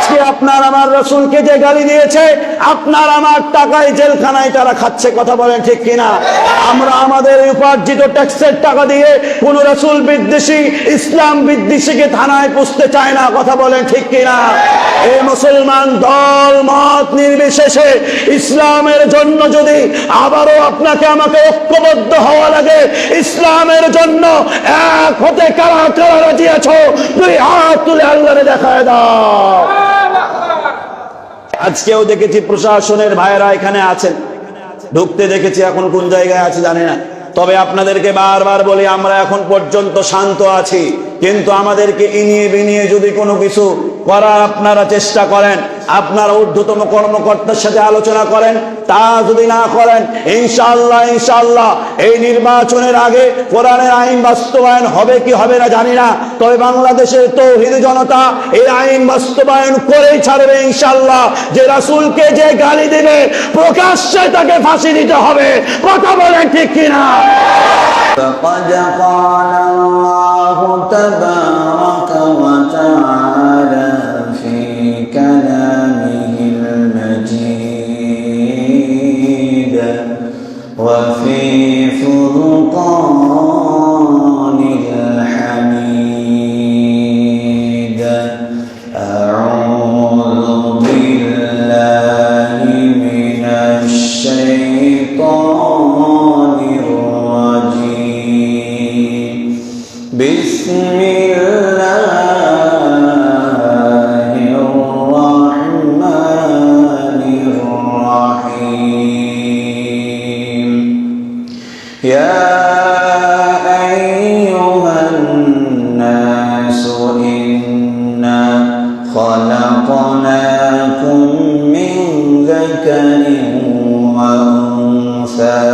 আজকে আপনার আমার রাসূলকে যে গালি দিয়েছে, আপনার আমার টাকায় জেলখানায় তারা খাচ্ছে, কথা বলেন ঠিক কিনা? আমরা আমাদের উপার্জিত ট্যাক্সের টাকা দিয়ে কোন রাসূল বিদ্বেষী, ইসলাম বিদ্বেষীকে থানায় পুষতে চায় না, কথা বলেন ঠিক কিনা? এই মুসলমান দল মত নির্বিশেষে ইসলামের জন্য যদি আবারও আপনাকে আমাকে ঐক্যবদ্ধ হওয়া লাগে, ইসলামের জন্য এক হতে কারা কারা রাজি আছো, দুই হাত তুলে আল্লাহরে দেখায় দাও। আজকেও দেখেছি প্রশাসনের ভাইয়েরা এখানে আছেন, ঢুকতে দেখেছি, এখন কোন জায়গায় আছে জানি না। তবে আপনাদেরকে বারবার বলি, আমরা এখন পর্যন্ত শান্ত আছি, কিন্তু আমাদেরকে ইনিয়ে বিনিয়ে যদি কোনো কিছু করার আপনারা চেষ্টা করেন, আপনারা ঊর্ধ্বতম কর্মকর্তার সাথে আলোচনা করেন, তা যদি না করেন, ইনশাআল্লাহ ইনশাআল্লাহ এই নির্বাচনের আগে কোরআনের আইন বাস্তবায়ন হবে কি হবে না জানি না, তবে বাংলাদেশের তৌহিদি জনতা এই আইন বাস্তবায়ন করেই ছাড়বে ইনশাআল্লাহ। যে রাসূলকে যে গালি দেবে প্রকাশ্যে তাকে ফাঁসি দিতে হবে, কথা বলেন ঠিক কিনা? فقد قال الله تبارك وتعالى في كلامه المجيد وفي فرقانه الحميد. أعوذ بالله من الشيطان الرجيم. بسم الله الرحمن الرحيم. يا أيها الناس إنا خلقناكم من ذكر وأنثى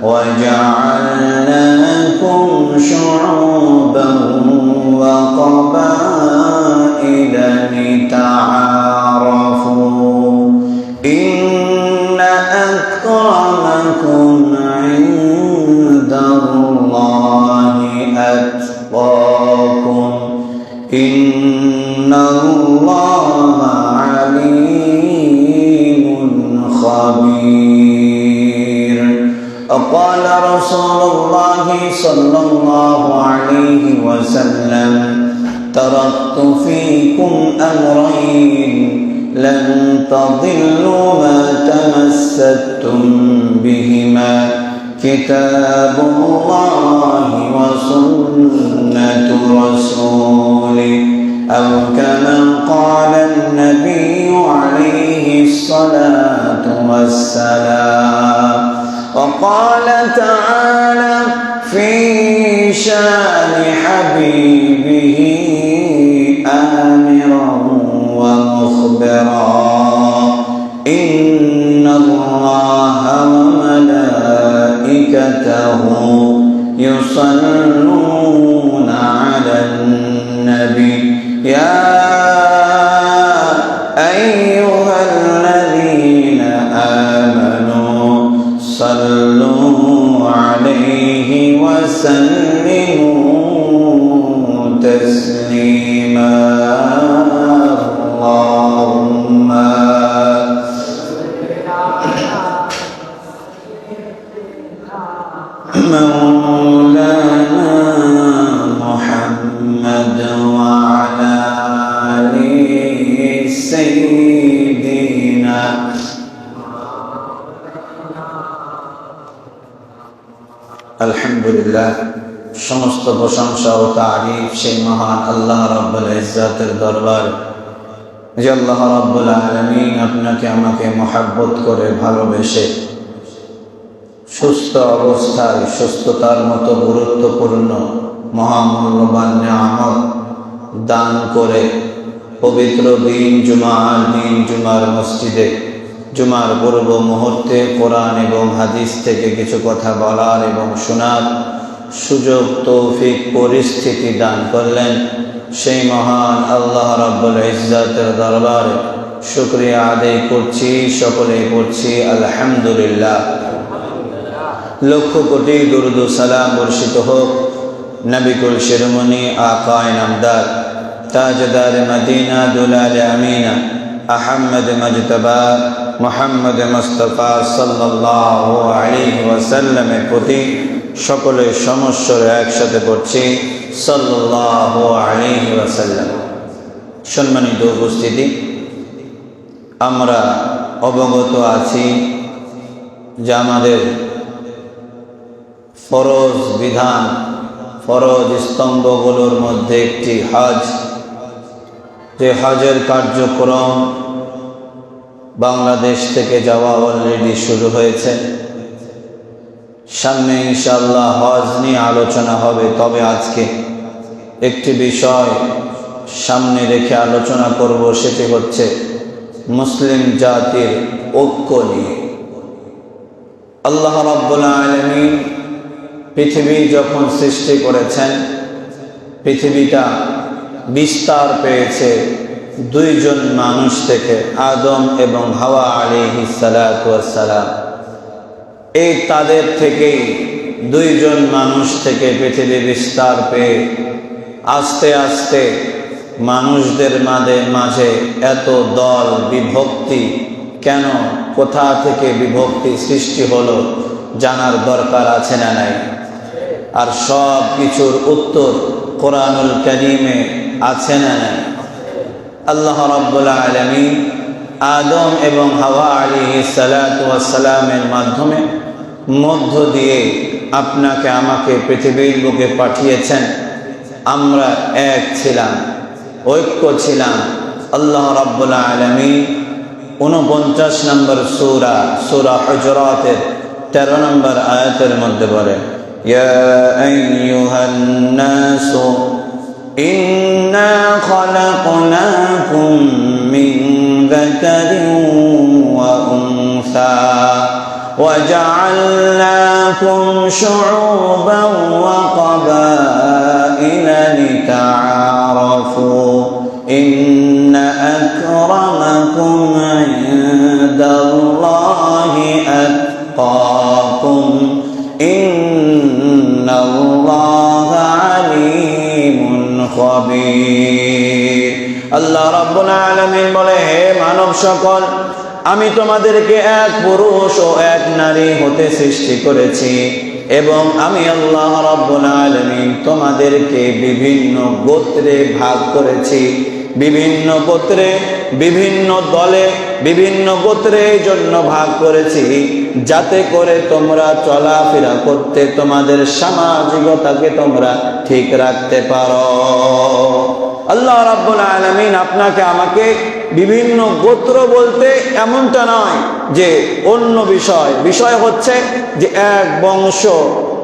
وجعلناكم شعوبا وقبائل لتعارفوا إن أكرمكم عند الله أتقاكم إن الله عليم خبير. وقال رسول الله صلى الله عليه وسلم: تركت فيكم أمرين لن تضلوا ما تمسكتم بهما كتاب الله وسنة رسوله أو كما قال النبي عليه الصلاة والسلام. وقال تعالى في شان حبيبه آمرا ومخبرا: إن الله وملائكته يصلون على النبي يا أيها الذين آمنوا صلوا عليه وسلموا تسليما. اللهم مولانا محمد وعلى آل سيدنا আলহামদুলিল্লাহ। সমস্ত প্রশংসা ও তারিফ সেই মহান আল্লাহ রাব্বুল ইজ্জাতের দরবার, যে আল্লাহ রাব্বুল আলামিন আপনাকে আমাকে মহব্বত করে ভালোবেসে সুস্থ অবস্থায় সুস্থতার মতো গুরুত্বপূর্ণ মহামূল্যবান নিয়ামত দান করে পবিত্র দিন জুমার মসজিদে জুমার পূর্ব মুহূর্তে কোরআন এবং হাদিস থেকে কিছু কথা বলার এবং শোনার সুযোগ, তৌফিক, পরিস্থিতি দান করলেন। সেই মহান আল্লাহ রাব্বুল ইজ্জাতের দরবারে শুকরিয়া আদায় করছি, সকলেই করছি আলহামদুলিল্লাহ। লক্ষ কোটি দুরুদ ও সালাম বর্ষিত হোক নবী কুল শিরোমণি আকা ইনামদার ताजदार मदीना दुलाल अमीना अहमद मजतबा मुहम्मद मुस्तफा सल्लल्लाहु अलैहि वसल्लमेर प्रति सकले समस्वरे एकसाथे पढ़ছি सल्लल्लाहु अलैहि वसल्लम। सम्मानित उपस्थिति, আমরা অবগত আছি যে আমাদের ফরজ বিধান, ফরজ স্তম্ভগুলোর মধ্যে একটি হজ, যে হজের কার্যক্রম বাংলাদেশ থেকে যাওয়া অলরেডি শুরু হয়েছে। সামনে ইনশাআল্লাহ হজ নিয়ে আলোচনা হবে, তবে আজকে একটি বিষয় সামনে রেখে আলোচনা করব, সেটি হচ্ছে মুসলিম জাতির ঐক্য নিয়ে। আল্লাহ রাব্বুল আলামিন পৃথিবী যখন সৃষ্টি করেছেন, পৃথিবীটা বিস্তার পেয়েছে দুইজন মানুষ থেকে, আদম এবং হাওয়া আলাইহিস সালাতু ওয়াস সালাম। এই তাদের থেকেই, দুইজন মানুষ থেকে পৃথিবী বিস্তার পেয়ে আস্তে আস্তে মানুষদের মাঝে এত দল বিভক্তি কেন, কোথা থেকে বিভক্তি সৃষ্টি হলো জানার দরকার আছে না নাই? আর সব কিছুর উত্তর কোরআনুল কারীমে আছে না নাই? আল্লাহ রাব্বুল আলামিন আদম এবং হাওয়া আলাইহিস সালাতু ওয়াস সালামের মাধ্যমে মধ্য দিয়ে আপনাকে আমাকে পৃথিবীর বুকে পাঠিয়েছেন। আমরা এক ছিলাম, ঐক্য ছিলাম। আল্লাহ রাব্বুল আলামিন 49 নম্বর সূরা, সূরা হুজুরাতের 13 নম্বর আয়াতের মধ্যে বলেন, ইয়া আইয়ুহান নাসু ইন্না খালাকনাকুম মিন যাকারিন ওয়া উনসা وجعلناكم شعوبا وقبائل لتعارفوا إن أكرمكم عند الله أتقاكم إن الله عليم خبير। আল্লাহ রাব্বুল আলামিন বলে, হে মানব সকল, আমি তোমাদেরকে এক পুরুষ ও এক নারী হতে সৃষ্টি করেছি এবং আমি আল্লাহ রাব্বুল আলামিন তোমাদেরকে বিভিন্ন গোত্রে ভাগ করেছি, বিভিন্ন গোত্রে, বিভিন্ন দলে, বিভিন্ন গোত্রের জন্য ভাগ করেছি, যাতে করে তোমরা চলাফেরা করতে, তোমাদের সামাজিকতাকে তোমরা ঠিক রাখতে পারো। আল্লাহ রাব্বুল আলামিন আপনাকে আমাকে বিভিন্ন গোত্র বলতে এমনটা নয় যে অন্য বিষয় হচ্ছে যে এক বংশ,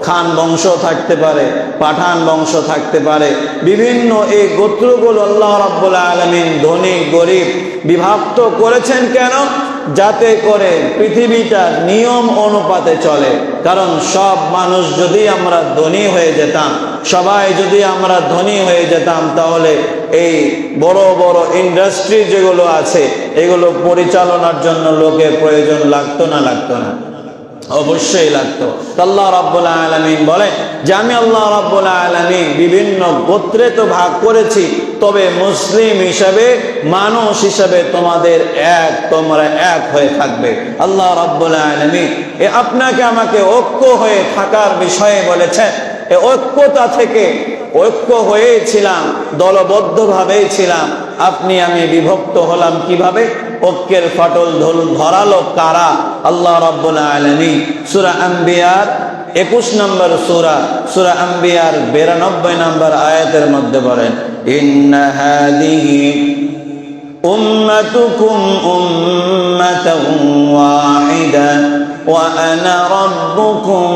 খান বংশ থাকতে পারে, পাঠান বংশ থাকতে পারে, বিভিন্ন এই গোত্রগুলো আল্লাহ রাব্বুল আলামিন ধনী গরিব বিভক্ত করেছেন কেন? যাতে করে পৃথিবীটা নিয়ম অনুপাতে চলে। কারণ সব মানুষ যদি আমরা ধনী হয়ে যেতাম, সবাই যদি আমরা ধনী হয়ে যেতাম, তাহলে এই বড় বড় ইন্ডাস্ট্রি যেগুলো আছে এগুলো পরিচালনার জন্য লোকের প্রয়োজন লাগতো না? অবশ্যই লাগতো। আল্লাহ রাব্বুল আলামিন বলে যে আমি আল্লাহ রাব্বুল আলামিন বিভিন্ন গোত্রে তো ভাগ করেছি, তবে মুসলিম হিসাবে, মানুষ হিসাবে তোমরা এক হয়ে থাকবে। আল্লাহ রাব্বুল আলামিন আপনাকে আমাকে ঐক্য হয়ে থাকার বিষয়ে বলেছেন। এই ঐক্যতা থেকে ঐক্য হয়েছিলাম, দলবদ্ধভাবেই ছিলাম। আপনি আমি বিভক্ত হলাম কিভাবে? ঐক্যের ফাটল ধরালো কারা? আল্লাহ রাব্বুল আলামিন সূরা আম্বিয়ার 21 নম্বর সূরা আম্বিয়ার 92 নম্বর আয়াতের মধ্যে বলেন, ইন্না হাদিহি উম্মাতুকুম উম্মাতান ওয়াহিদা ওয়া আনা রাব্বুকুম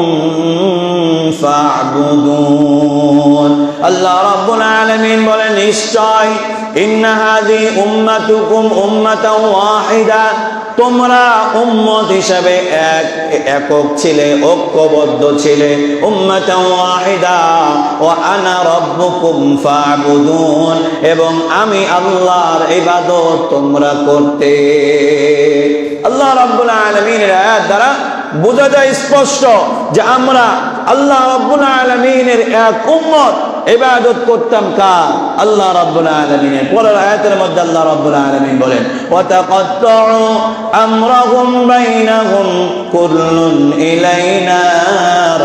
ফা'বুদুন। আল্লাহ রাব্বুল আলামিন বলেন, নিশ্চয় ইন্না হাদিহি উম্মাতুকুম উম্মাতান ওয়াহিদা, তোমরা উম্মত হিসাবে একক ছিলে, ঐক্যবদ্ধ ছিলে। উম্মাতান ওয়াহিদা ওয়া আনা রাব্বুকুম ফা'বুদুন, এবং আমি আল্লাহর ইবাদত তোমরা করতে। আল্লাহ রাব্বুল আলামিনের আয়াত দ্বারা বোঝা যায় স্পষ্ট যে আমরা আল্লাহ রাব্বুল আলামিনের এক উম্মত, ইবাদত করতাম কার? আল্লাহ রাব্বুল আলামিনের। পরের আয়াতের মধ্যে আল্লাহ রাব্বুল আলামিন বলেন ওয়া তাকাত্তাউ আমরাহুম বাইনাহুম কুল্লুন ইলাইনা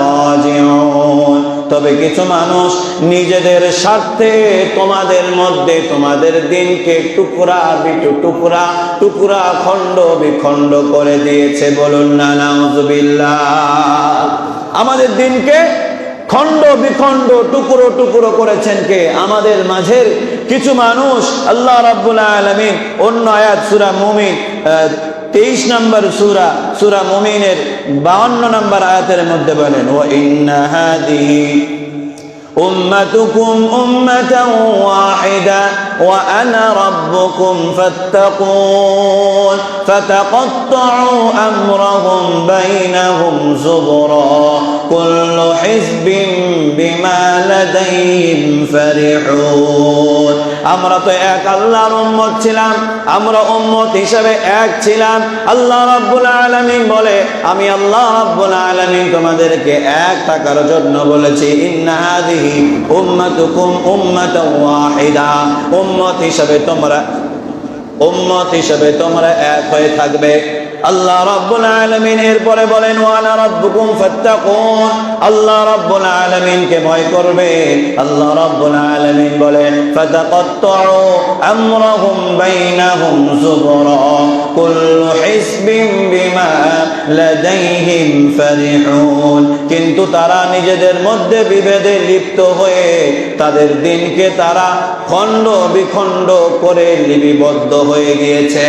রাজিউন। তবে কিছু মানুষ নিজেদের স্বার্থে তোমাদের মধ্যে তোমাদের দিনকে টুকরা টুকরা টুকরা খণ্ড বিখণ্ড করে দিয়েছে। বলুন না নাউযুবিল্লাহ। আমাদের দিনকে খণ্ড বিখণ্ড টুকরো টুকরো করেছেন কে? আমাদের মাঝের কিছু মানুষ। আল্লাহ রাব্বুল আলামিন অন্য আয়াত সূরা মুমিন 23 নম্বর সূরা মুমিনের 52 নম্বর আয়াতের মধ্যে বলেন ওয়া ইন্না হাদিহি উম্মাতুকুম উম্মাতান ওয়াহিদা ওয়া আনা রাব্বুকুম ফাত্তাকুন ফাতাকাত্তাউ আমরাহুম বাইনাহুম যুবরা কুল্লু হিজবিন বিমা লাদাইহিম ফারিহুন। আমরা তো এক আল্লাহর উম্মত ছিলাম, আমরা উম্মত হিসেবে এক ছিলাম। আল্লাহ রাব্বুল আলামিন বলে আমি আল্লাহ রাব্বুল আলামিন তোমাদেরকে এক থাকার জন্য বলেছি। ইন্না হাদিহি উম্মাতুকুম উম্মাতান ওয়াহিদা, উম্মত হিসেবে তোমরা এক হয়ে থাকবে। আল্লাহ রাব্বুল আলামিন এরপরে বলেন ওয়া আনা রাব্বুকুম ফাত্তাকুন, আল্লাহ রাব্বুল আলামিনকে ভয় করবে। আল্লাহ রাব্বুল আলামিন বলেন ফাতাকাত্তাউ আমরাহুম বাইনাহুম যুবরা কুল্লু হিজবিন বিমা লাদাইহিম ফারিহুন। কিন্তু তারা নিজেদের মধ্যে বিভেদে লিপ্ত হয়ে তাদের দিনকে তারা খণ্ড বিখণ্ড করে লিপিবদ্ধ হয়ে গিয়েছে।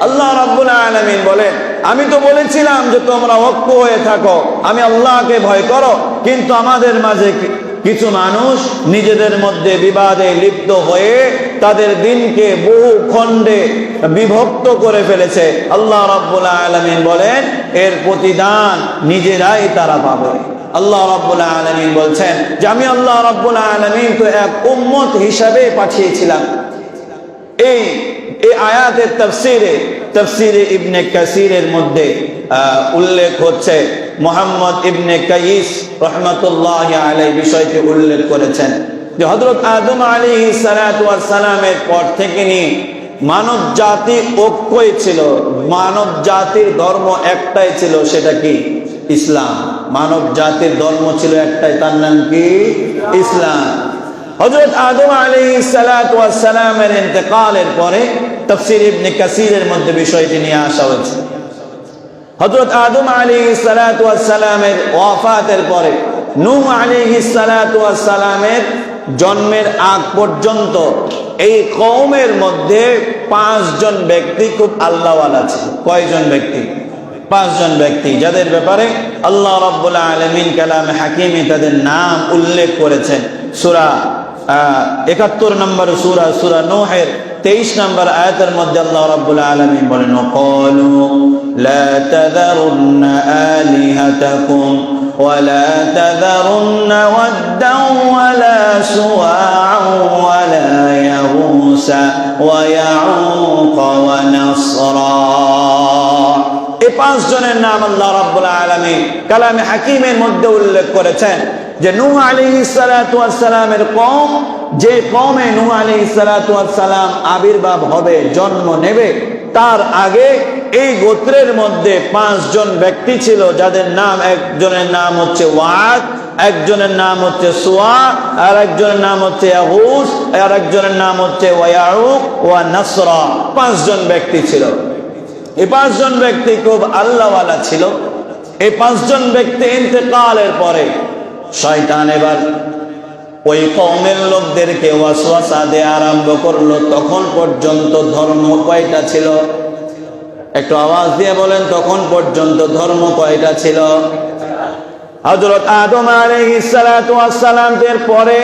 আল্লাহ রাব্বুল আলামিন বলেন আমি তো বলেছিলাম যে তোমরা ঐক্য হয়ে থাকো, আমি আল্লাহকে ভয় করো, কিন্তু আমাদের মাঝে কিছু মানুষ নিজেদের মধ্যে বিবাদে লিপ্ত হয়ে তাদের দিনকে বহু খণ্ডে বিভক্ত করে ফেলেছে। আল্লাহ রাব্বুল আলামিন বলেন এর প্রতিদান নিজেরাই তারা পাবে। আল্লাহ রাব্বুল আলামিন বলছেন যে আমি আল্লাহ রাব্বুল আলামিন তো এক উম্মত হিসাবে পাঠিয়েছিলাম। এই আয়াতের তাফসীরে ইবনে কাসিরের মধ্যে উল্লেখ হচ্ছে, মুহাম্মদ ইবনে কাইস রাহমাতুল্লাহি আলাইহি বিষয়টি উল্লেখ করেছেন যে হযরত আদম আলাইহিস সালাতু ওয়াস সালামের পর থেকে নিয়ে মানব জাতি ঐক্যই ছিল। মানব জাতির ধর্ম একটাই ছিল, সেটা কি? ইসলাম। মানব জাতির ধর্ম ছিল একটাই, তার নাম কি? ইসলাম। হযরত আদম আলাইহিস সালাতু ওয়াস সালামের ইন্তেকালের পরে তাফসীর ইবনে কাসিরের মধ্যে বিষয়টি নিয়ে আসা হয়েছে। হযরত আদম আলাইহিস সালাতু ওয়াস সালামের ওয়াফাতের পরে নূহ আলাইহিস সালাতু ওয়াস সালামের জন্মের আগ পর্যন্ত এই কওমের মধ্যে 5 জন ব্যক্তি খুব আল্লাহওয়ালা ছিল। কয়জন ব্যক্তি? 5 জন ব্যক্তি, যাদের ব্যাপারে আল্লাহ রাব্বুল আলামিন কালামে হাকিমে তাদের নাম উল্লেখ করেছেন। সূরা 71 নম্বর সূরা নূহের 23 নম্বর আয়াতের মধ্যে আল্লাহ রাব্বুল আলামিন বলেন ক্বালু লা তাযারুন্না আলিহাতাকুম ওয়া লা তাযারুন্না ওয়াদ্দান ওয়া লা সুওয়া'আন ওয়া লা ইয়াগুসা ওয়া ইয়াউক ওয়া নাসরা। এই 5 জনের নাম আল্লাহ রাব্বুল আলামিন কালামে হাকিমের মধ্যে উল্লেখ করেছেন যে নূহ আলাইহিস সালাতু ওয়াস সালামের কওম, যে কওমে নূহ আলাইহিস সালাতু ওয়াস সালাম আবির্ভাব হবে, জন্ম নেবে, তার আগে এই গোত্রের মধ্যে 5 জন ব্যক্তি ছিল, যাদের নাম, একজনের নাম হচ্ছে ওয়াদ, একজনের নাম হচ্ছে সুয়া, আর একজনের নাম হচ্ছে ইয়াগুস, আর একজনের নাম হচ্ছে ওয়ায়াউক ওয়া নাসরা। 5 জন ব্যক্তি ছিল। এই 5 জন ব্যক্তি খুব আল্লাহওয়ালা ছিল। এই 5 জন ব্যক্তি ইন্তেকালের পরে শয়তান এবার ওই কওমের লোকদেরকে ওয়াসওয়াসা দেয়া আরম্ভ করলো। তখন পর্যন্ত ধর্ম কয়টা ছিল? একটু আওয়াজ দিয়ে বলেন, তখন পর্যন্ত ধর্ম কয়টা ছিল? হযরত আদম আলাইহিস সালাতু ওয়াস সালামের পরে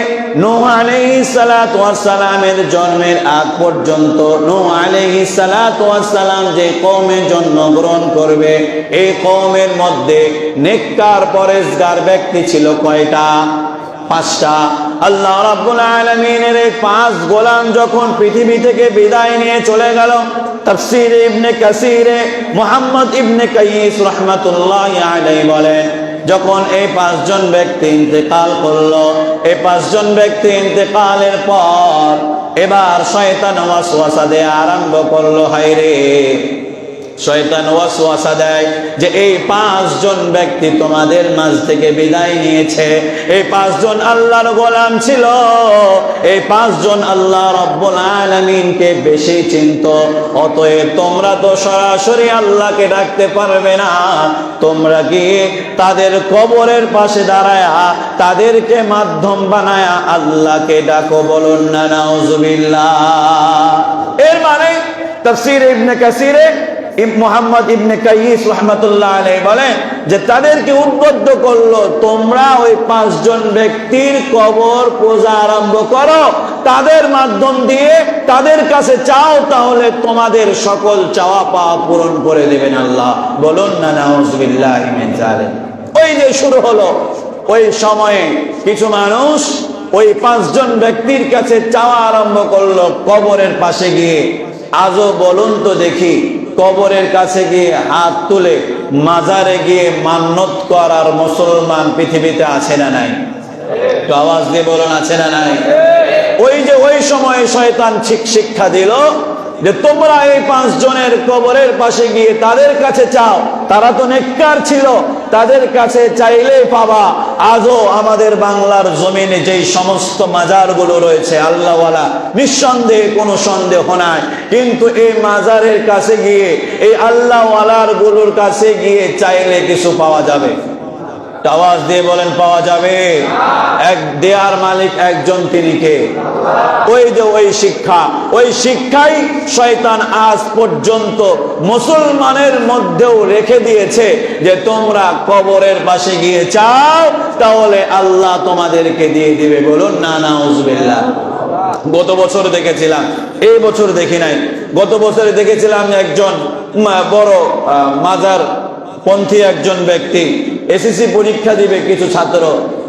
নূহ আলাইহিস সালাতু ওয়াস সালামের জন্মের আগ পর্যন্ত নূহ আলাইহিস সালাতু ওয়াস সালাম যে কওমে জন্মগ্রহণ করবে, এই কওমের মধ্যে নেককার পরেজগার ব্যক্তি ছিল কয়টা? 5টা। আল্লাহ রাব্বুল আলামিনের এই 5 গোলাম যখন পৃথিবী থেকে বিদায় নিয়ে চলে গেল, তাফসীরে ইবনে কাসিরে মুহাম্মদ ইবনে কাইস রাহমাতুল্লাহি আলাইহি বলেন যখন এই পাঁচজন ব্যক্তি ইন্তেকাল করলো, এই পাঁচজন ব্যক্তি ইন্তেকালের পর এবার শয়তান ওয়াসওয়াসা দেয়া আরম্ভ করলো, হায়রে শয়তান ওয়াসওয়াসা দেয় যে এই পাঁচজন ব্যক্তি তোমাদের মাঝ থেকে বিদায় নিয়েছে, এই পাঁচজন আল্লাহর গোলাম ছিল, এই পাঁচজন আল্লাহ রাব্বুল আলামিনকে বেশি চিনতো, অতএব তোমরা তো সরাসরি আল্লাহকে ডাকতে পারবে না, তোমরা কি তাদের কবরের পাশে দাঁড়ায়া তাদেরকে মাধ্যম বানায়া আল্লাহকে ডাকো, বলুন না নাউজুবিল্লাহ। এর মানে তাফসীর ইবনে কাসিরে মুহাম্মদ ইবনে কাইয়িস রাহমাতুল্লাহ আলাইহি বলেন যে তাদেরকে উদ্বুদ্ধ করলো, তোমরা ওই পাঁচজন ব্যক্তির কবর পূজা আরম্ভ করো, তাদের মাধ্যম দিয়ে তাদের কাছে চাও, তাহলে তোমাদের সকল চাওয়া পাওয়া পূরণ করে দেবেন আল্লাহ, বলুন না নাউজুবিল্লাহি মিন যালিক। ওই যে শুরু হলো, ওই সময়ে কিছু মানুষ ওই পাঁচজন ব্যক্তির কাছে চাওয়া আরম্ভ করলো কবরের পাশে গিয়ে। আজও বলুন তো দেখি, কবরের কাছে গিয়ে হাত তুলে মাজারে গিয়ে মান্নত করার মুসলমান পৃথিবীতে আছে না নাই? তো আওয়াজ দিয়ে বলুন, আছে না নাই? ওই যে ওই সময় শয়তান শিক্ষা দিল যে তোমরা এই পাঁচজনের কবরের পাশে গিয়ে তাদের কাছে চাও, তারা তো নেককার ছিল, তাদের কাছে চাইলেই পাবা। আজও আমাদের বাংলার জমিনে যেই সমস্ত মাজারগুলো রয়েছে আল্লাহওয়ালা, নিঃসন্দেহে কোনো সন্দেহ নাই, কিন্তু এই মাজারের কাছে গিয়ে, এই আল্লাহওয়ালার গুলোর কাছে গিয়ে চাইলে কিছু পাওয়া যাবে? আওয়াজ দিয়ে বলেন, পাওয়া যাবে? এক দেয়ার মালিক একজন, তিনি কে? ওই যে ওই শিক্ষাই শয়তান আজ পর্যন্ত মুসলমানের মধ্যেও রেখে দিয়েছে যে তোমরা কবরের পাশে গিয়ে চাও, তাহলে আল্লাহ তোমাদেরকে দিয়ে দিবে, বলুন না নাউজুবিল্লাহ। গত বছর দেখেছিলাম, এই বছর দেখি নাই, গত বছরে দেখেছিলাম একজন বড় মাজার পন্থী একজন ব্যক্তি এসএসসি পরীক্ষা দিবে, কিছু ছাত্র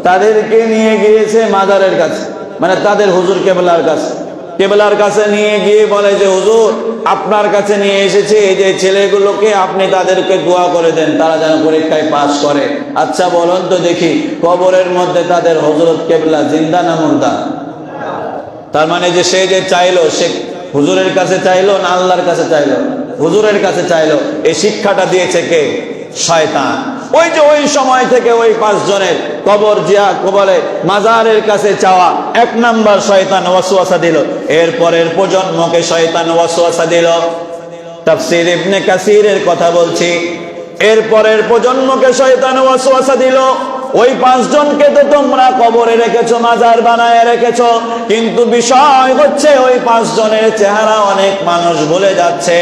তাদেরকে নিয়ে গিয়েছে মাজারের কাছে, মানে তাদের হুজুর কেবলার কাছে নিয়ে গিয়ে বলে যে হুজুর, আপনার কাছে নিয়ে এসেছে এই যে ছেলেগুলোকে, আপনি তাদেরকে দোয়া করে দেন তারা যেন পরীক্ষায় পাস করে। আচ্ছা বলুন তো দেখি, কবরের মধ্যে তাদের হযরত কেবলা জিন্দা না মুর্দা? তার মানে যে সে যে চাইলো, সে হুজুরের কাছে চাইলো না আল্লাহর কাছে চাইলো? হুজুরের কাছে চাইলো। এই শিক্ষাটা দিয়েছে কে? শয়তান। ওই যে ওই সময় থেকে ওই পাঁচজনের কবর কবরে মাজারের কাছে চাওয়া, এক নাম্বার শয়তান ওয়াসওয়াসা দিল। এরপরের প্রজন্মকে শয়তান ওয়াসওয়াসা দিল। তাফসীর ইবনে কাসিরের কথা বলছি। এরপরের প্রজন্মকে শয়তান ওয়াসওয়াসা দিল, ওই পাঁচজনকে তো তোমরা কবরে রেখেছো, মাজার বানায় রেখেছো, কিন্তু বিষয় হচ্ছে ওই পাঁচজনের চেহারা অনেক মানুষ ভুলে যাচ্ছে,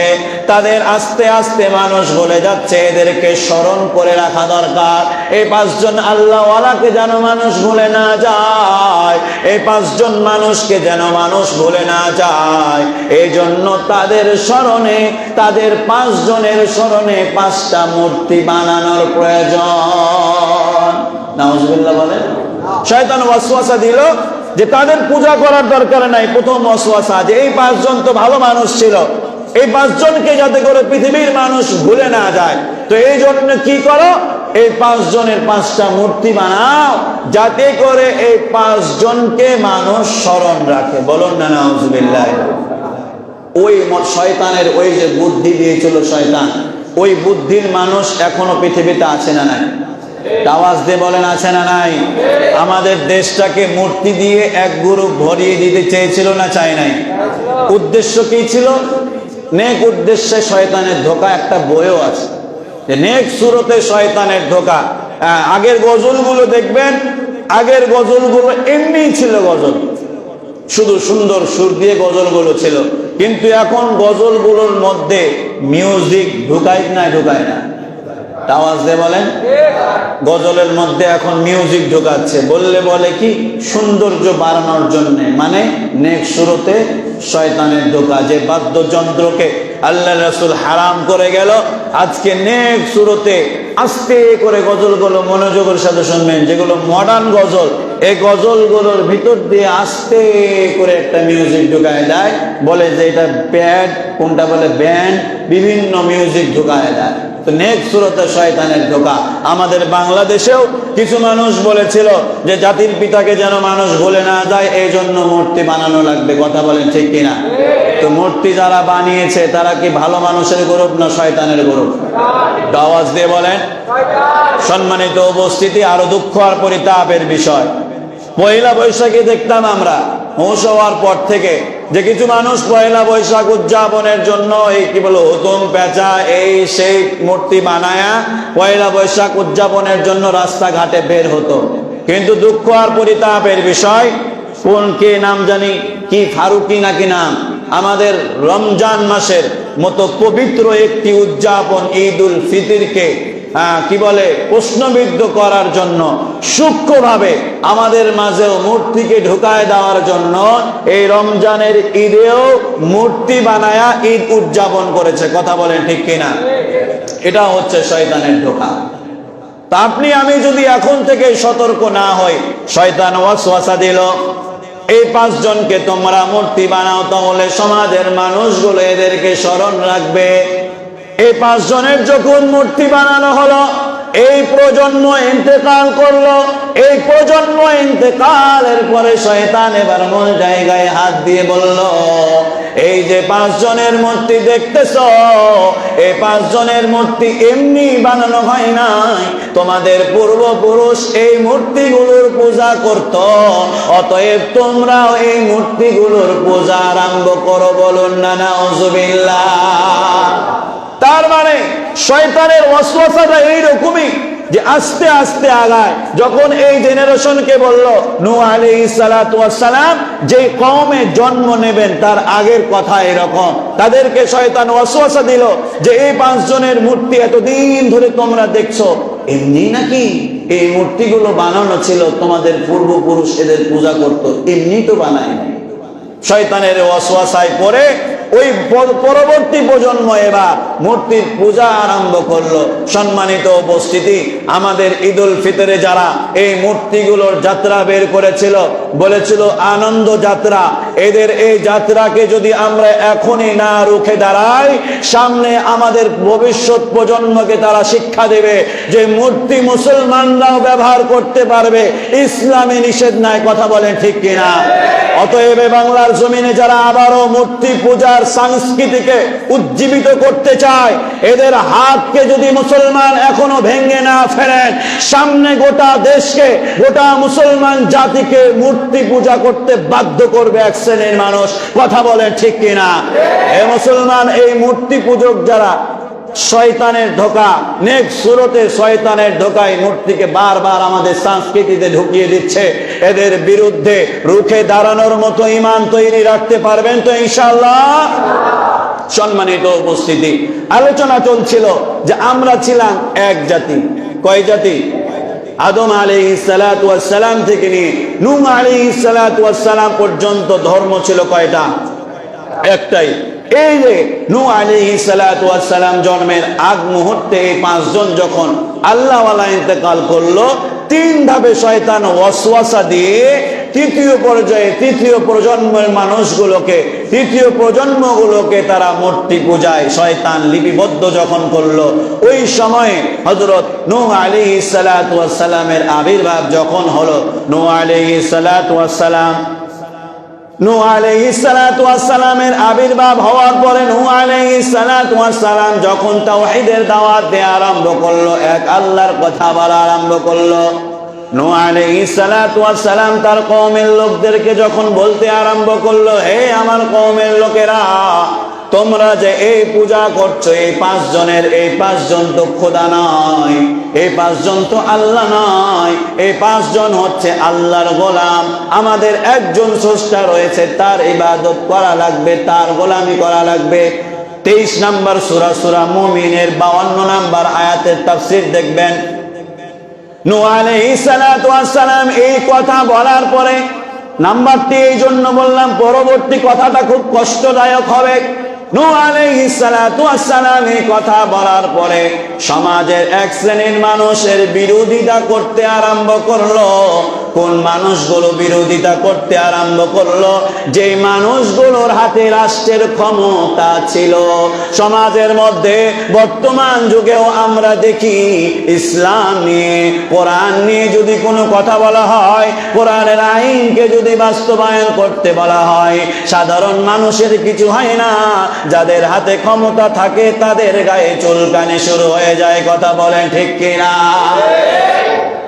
তাদের আস্তে আস্তে মানুষ ভুলে যাচ্ছে, এদেরকে স্মরণ করে রাখা দরকার। এই পাঁচজন আল্লাহওয়ালাকে যেন মানুষ ভুলে না যায়, এই পাঁচজন মানুষকে যেন মানুষ ভুলে না যায়, এই জন্য তাদের স্মরণে, তাদের পাঁচজনের স্মরণে পাঁচটা মূর্তি বানানোর প্রয়োজন। নাউজুবিল্লাহ বলেন। শয়তান ওয়াসওয়াসা দিল যে তাদের পূজা করার দরকার নাই। প্রথম ওয়াসওয়াসা যে এই পাঁচজন তো ভালো মানুষ ছিল, এই পাঁচজনকে যাতে করে পৃথিবীর মানুষ ভুলে না যায়, তো এই জন্য কি করো, এই পাঁচজনের পাঁচটা মূর্তি বানাও, যাতে করে এই পাঁচজনকে মানুষ স্মরণ রাখে। বলুন না নাউজুবিল্লাহ। ওই শয়তানের ওই যে বুদ্ধি দিয়েছিল শয়তান, ওই বুদ্ধির মানুষ এখনো পৃথিবীতে আছে না নাই? আওয়াজ দিয়ে বলেন, আছে না নাই? আমাদের দেশটাকে মূর্তি দিয়ে এক গ্রুপ ভরিয়ে দিতে চেয়েছিল না চাই নাই? উদ্দেশ্য কি ছিল? নেক উদ্দেশ্যে শয়তানের ধোঁকা। একটা বইও আছে যে নেক সুরতে শয়তানের ধোঁকা। আগের গজলগুলো দেখবেন, আগের গজলগুলো এমনি ছিল, গজল শুধু সুন্দর সুর দিয়ে গজলগুলো ছিল, কিন্তু এখন গজলগুলোর মধ্যে মিউজিক ঢুকায় না? আওয়াজ দিয়ে বলেন। গজলের মধ্যে এখন মিউজিক ঢোকাচ্ছে, বলে কি সৌন্দর্য বাড়ানোর জন্য, মানে নেক সুরতে শয়তানের ধোঁকা। যে বাদ্যযন্ত্রকে আল্লাহ রাসূল হারাম করে গেল, আজকে নেক সুরতে আস্তে করে গজলগুলো মনোযোগের সাথে শুনবেন, যেগুলো মডার্ন গজল, এই গজলগুলোর ভিতর দিয়ে আস্তে করে একটা মিউজিক ঢুকায় দেয়, বলে যে এটা প্যাড, কোনটা বলে ব্যান্ড, বিভিন্ন মিউজিক ঢুকায় দেয়। তো নেক সুরতে শয়তানের ধোঁকা। আমাদের বাংলাদেশেও কিছু মানুষ বলেছিল যে জাতির পিতাকে যেন মানুষ ভুলে না যায়, এই জন্য মূর্তি বানানো লাগবে। কথা বলেন ঠিক কিনা? তো মূর্তি যারা বানিয়েছে তারা কি ভালো মানুষের গ্রুপ না শয়তানের গ্রুপ? আওয়াজ দিয়ে বলেন। সম্মানিত উপস্থিতি, আরো দুঃখ আর পরিতাপের বিষয়, পয়লা বৈশাখে দেখতাম আমরা হোশ হওয়ার পর থেকে যে কিছু মানুষ পয়লা বৈশাখ উদযাপনের জন্য এই কি বলো হুতুম পেঁচা এই সেই মূর্তি বানায়া পয়লা বৈশাখ উদযাপনের জন্য রাস্তাঘাটে বের হতো। কিন্তু দুঃখ আর পরিতাপের বিষয়, কোন কে নাম জানি কি ফারুকি নাকি নাম, আমাদের রমজান মাসের মতো পবিত্র একটি উদযাপন ঈদুল ফিতরকে কি বলে প্রশ্নবিদ্ধ করার জন্য সূক্ষ্মভাবে আমাদের মাঝেও মূর্তিকে ঢুকায় দেওয়ার জন্য এই রমজানের ঈদেও মূর্তি বানায়া ঈদ উদযাপন করেছে। কথা বলেন ঠিক কিনা? এটা হচ্ছে শয়তানের ঢোকা। তা আপনি আমি যদি এখন থেকে সতর্ক না হই, শয়তান ওয়াসওয়াসা দিল এই 5 জনকে তোমরা মূর্তি বানাও, তাহলে সমাজের মানুষগুলো এদেরকে স্মরণ রাখবে। এই 5 জনের যখন মূর্তি বানানো হলো, এই প্রজন্ম ইন্তেকাল করলো। এই প্রজন্ম ইন্তেকালের পরে শয়তান এবার মূল জায়গায় হাত দিয়ে বলল, এই যে 5 জনের মূর্তি দেখতেছো, এই 5 জনের মূর্তি এমনি বানানো হয় নাই, তোমাদের পূর্বপুরুষ এই মূর্তিগুলোর পূজা করত, অতএব তোমরাও এই মূর্তিগুলোর পূজা আরম্ভ করো। বলুন না নাউজুবিল্লাহ। তার মানে শয়তানের ওয়াসওয়াসাটা এইরকমই যে আস্তে আস্তে আগায়। যখন এই জেনারেশনকে বলল নূহ আলাইহিস সালাতু ওয়াস সালাম যে কওমে জন্ম নেবেন তার আগের কথা এরকম, তাদেরকে শয়তান ওয়াসওয়াসা দিল যে এই 5 জনের মূর্তি এতদিন ধরে তোমরা দেখছো, এমনি নাকি এই মূর্তিগুলো বানানো ছিল, তোমাদের পূর্বপুরুষ এদের পূজা করত, এমনি তো বানায় নাই। শয়তানের ওয়াসওয়াসায় পড়ে ওই পরবর্তী প্রজন্ম এবার মূর্তির পূজা আরম্ভ করলো। সম্মানিত উপস্থিতি, আমাদের ঈদুল ফিতরে যারা এই মূর্তিগুলোর যাত্রা বের করেছিল, বলেছিল আনন্দ যাত্রা, এদের এই যাত্রাকে যদি আমরা এখনই না রুখে দাঁড়াই, সামনে আমাদের ভবিষ্যৎ প্রজন্মকে তারা শিক্ষা দেবে যে মূর্তি মুসলমানরাও ব্যবহার করতে পারবে, ইসলামে নিষেধ নাই। কথা বলেন ঠিক কিনা? অতএব বাংলার জমিনে যারা আবারও মূর্তি পূজার সংস্কৃতিকে উজ্জীবিত করতে চায়, এদের হাতকে যদি মুসলমান এখনো ভেঙে না ফেলেন, সামনে গোটা দেশকে, গোটা মুসলমান জাতিকে মূর্তি পূজা করতে বাধ্য করবে এক শ্রেণীর মানুষ। কথা বলেন ঠিক কিনা? এ মুসলমান, এই মূর্তি পূজক যারা শয়তানের ধোঁকা, নেক সুরতে শয়তানের ধোঁকায় মূর্তিকে বারবার আমাদের সংস্কৃতিতে ঢুকিয়ে দিচ্ছে, এদের বিরুদ্ধে রুখে দাঁড়ানোর মতো ঈমান তৈরি রাখতে পারবেন তো ইনশাআল্লাহ? সম্মানিত উপস্থিতি, আলোচনা চলছিল যে আমরা ছিলাম এক জাতি। কয় জাতি? আদম আলাইহিস সালাতু ওয়াস সালাম থেকে নিয়ে নূহ আলাইহিস সালাতু ওয়াস সালাম পর্যন্ত ধর্ম ছিল কয়টা? একটাই। এই যে নূহ আলাইহিস সালাতু ওয়াস সালাম জন্মের আগ মুহূর্তে এই 5 জন যখন আল্লাহ ওয়ালা ইন্তেকাল করলো, 3 ধাপে শয়তান ওয়াসওয়াসা দিয়ে তৃতীয় পর্যায়ে তৃতীয় প্রজন্মের মানুষগুলোকে, তৃতীয় প্রজন্মগুলোকে তারা মূর্তি পূজায় শয়তান লিপিবদ্ধ যখন করলো, ওই সময়ে হযরত নূহ আলাইহিস সালাতু ওয়াস সালামের আবির্ভাব যখন হলো, নূহ আলাইহিস সালাতু ওয়াস সালাম নূহ আলাইহিস সালাতু ওয়াস সালামের আবির্ভাব হওয়ার পরে নূহ আলাইহিস সালাতু ওয়াস সালাম যখন তাওহীদের দাওয়াত দেয়া আরম্ভ করলো, এক আল্লাহর কথা বলা আরম্ভ করলো, নূহ আলাইহিস সালাতু ওয়াস সালাম তার কওমের লোকদেরকে যখন বলতে আরম্ভ করলো, হে আমার কওমের লোকেরা, তোমরা যে এই পূজা করছো, এই 5 জনের, এই 5 জন তো খোদা নয়, এই 5 জন তো আল্লাহ নয়, এই 5 জন হচ্ছে আল্লাহর গোলাম। আমাদের একজন স্রষ্টা রয়েছে, তার ইবাদত করা লাগবে, তার গোলামি করা লাগবে। 23 নম্বর সূরা সূরা মুমিনের 52 নম্বর আয়াতের তাফসীর দেখবেন। নূহ আলাইহিস সালাতু ওয়াস সালাম এই কথা বলার পরে, নাম্বারটি এই জন্য বললাম, পরবর্তী কথাটা খুব কষ্টদায়ক হবে। নূহ আলাইহিস সালাতু ওয়াস সালাম এই কথা বলার পরে সমাজের এক শ্রেণীর মানুষের বিরোধিতা করতে আরম্ভ করলো। কোন মানুষগুলো বিরোধিতা করতে আরম্ভ করলো? যে মানুষগুলোর হাতে রাষ্ট্রের ক্ষমতা ছিল। সমাজের মধ্যে বর্তমান যুগেও আমরা দেখি ইসলাম নিয়ে, কোরআন নিয়ে যদি কোনো কথা বলা হয়, কোরআনের আইনকে যদি বাস্তবায়ন করতে বলা হয়, সাধারণ মানুষের কিছু হয় না। যাদের হাতে ক্ষমতা থাকে তাদের গায়ে চুলকানি শুরু হয়ে যায়। কথা বলেন ঠিক কিনা?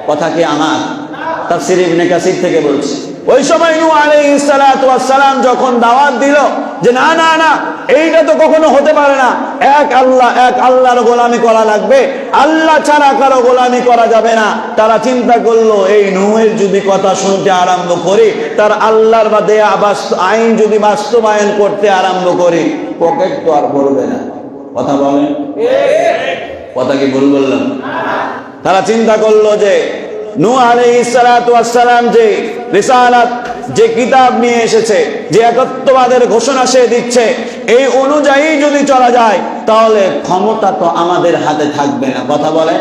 কথা কি আমার? তাফসীর ইবনে কাসির থেকে বলছি। ওই সময় নূহ আলাইহিস সালাতু ওয়াস সালাম যখন দাওয়াত দিল যে না না না, এইটা তো কখনো হতে পারে না, এক আল্লাহর গোলামি করা লাগবে, আল্লাহ ছাড়া কারো গোলামি করা যাবে না। তারা চিন্তা করলো, এই নূহের যদি কথা শুনতে আরম্ভ করি, তার আল্লাহর বা দেয়া আইন যদি বাস্তবায়ন করতে আরম্ভ করি, পকেট তো আর ভরবে না। কথা বলেন, কথা কি ভুল বললাম? তারা চিন্তা করলো যে নূহ আলাইহিস সালাতু ওয়াস সালাম যে রিসালাত, যে কিতাব নিয়ে এসেছে, যে একত্ববাদের ঘোষণা সে দিচ্ছে, এই অনুযায়ী যদি চলা যায় তাহলে ক্ষমতা তো আমাদের হাতে থাকবে না। কথা বলে,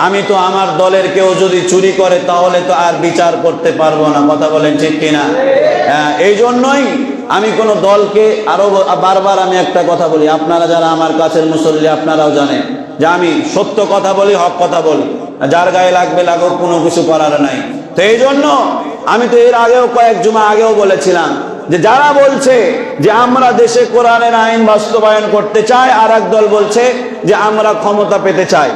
আমি তো আমার দলের কেউ যদি চুরি করে তাহলে তো আর বিচার করতে পারবো না। কথা বলেন ঠিক কিনা? এই জন্যই আমি কোন দলকে আরো বারবার আমি একটা কথা বলি, আপনারা যারা আমার কাছের মুসল্লি আপনারাও জানেন যে আমি সত্য কথা বলি, হক কথা বলি, যার গায়ে লাগবে লাগুক, কোনো কিছু করার নাই। তো এই জন্য আমি তো এর আগেও কয়েক জুমা আগেও বলেছিলাম যে যারা বলছে যে আমরা দেশে কোরআনের আইন বাস্তবায়ন করতে চাই, আর এক দল বলছে যে আমরা ক্ষমতা পেতে চাই।